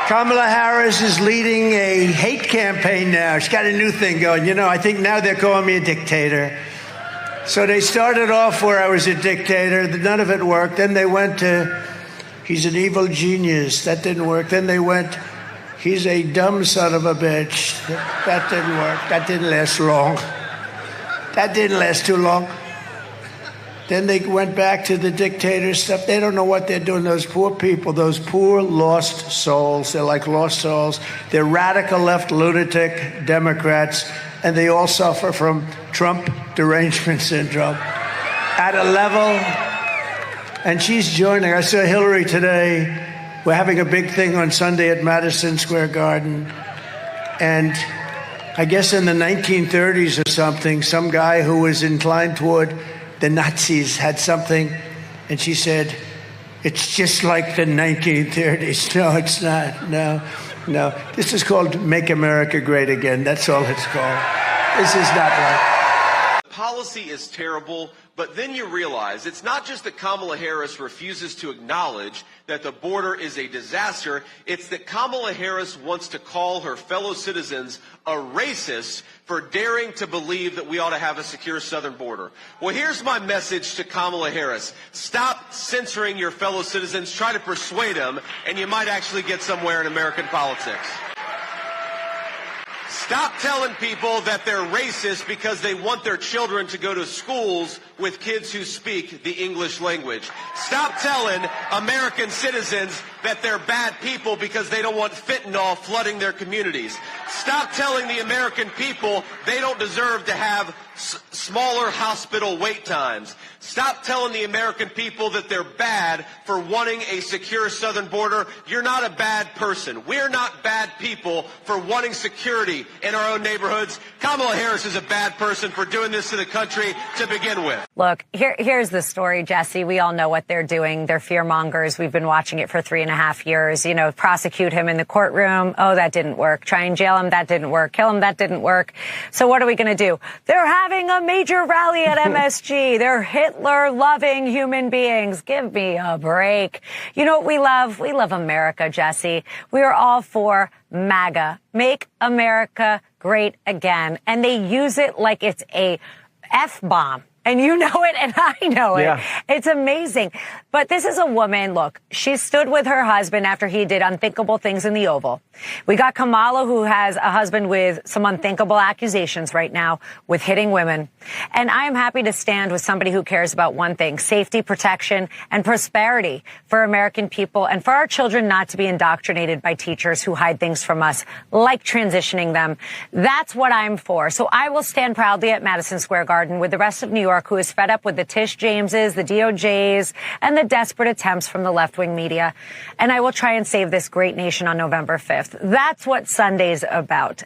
Kamala Harris is leading a hate campaign now. She's got a new thing going. You know, I think now they're calling me a dictator. So they started off where I was a dictator. None of it worked. Then they went to, he's an evil genius. That didn't work. Then they went, he's a dumb son of a bitch. That didn't work. That didn't last long. That didn't last too long. Then they went back to the dictator stuff. They don't know what they're doing. Those poor people, those poor lost souls. They're like lost souls. They're radical left lunatic Democrats, and they all suffer from Trump derangement syndrome at a level. And she's joining. I saw Hillary today. We're having a big thing on Sunday at Madison Square Garden. And I guess in the 1930s or something, some guy who was inclined toward the Nazis had something, and she said, it's just like the 1930s. No, it's not. No. This is called Make America Great Again. That's all it's called. This is not right. Policy is terrible, but then you realize it's not just that Kamala Harris refuses to acknowledge that the border is a disaster. It's that Kamala Harris wants to call her fellow citizens a racist for daring to believe that we ought to have a secure southern border. Well, here's my message to Kamala Harris. Stop censoring your fellow citizens. Try to persuade them, and you might actually get somewhere in American politics. Stop telling people that they're racist because they want their children to go to schools with kids who speak the English language. Stop telling American citizens that they're bad people because they don't want fentanyl flooding their communities. Stop telling the American people they don't deserve to have smaller hospital wait times. Stop telling the American people that they're bad for wanting a secure southern border. You're not a bad person. We're not bad people for wanting security in our own neighborhoods. Kamala Harris is a bad person for doing this to the country to begin with. Look, here's the story, Jesse. We all know what they're doing. They're fear mongers. We've been watching it for 3.5 years. You know, prosecute him in the courtroom. Oh, that didn't work. Try and jail him. That didn't work. Kill him. That didn't work. So what are we going to do? They're having a major rally at MSG. They're Hitler-loving human beings. Give me a break. You know what we love? We love America, Jesse. We are all for MAGA. Make America great again. And they use it like it's a F-bomb. And you know it, and I know it. Yeah. It's amazing. But this is a woman, look, she stood with her husband after he did unthinkable things in the Oval. We got Kamala, who has a husband with some unthinkable accusations right now with hitting women. And I am happy to stand with somebody who cares about one thing, safety, protection, and prosperity for American people and for our children not to be indoctrinated by teachers who hide things from us, like transitioning them. That's what I'm for. So I will stand proudly at Madison Square Garden with the rest of New York, who is fed up with the Tish Jameses, the DOJs, and the desperate attempts from the left-wing media. And I will try and save this great nation on November 5th. That's what Sunday's about.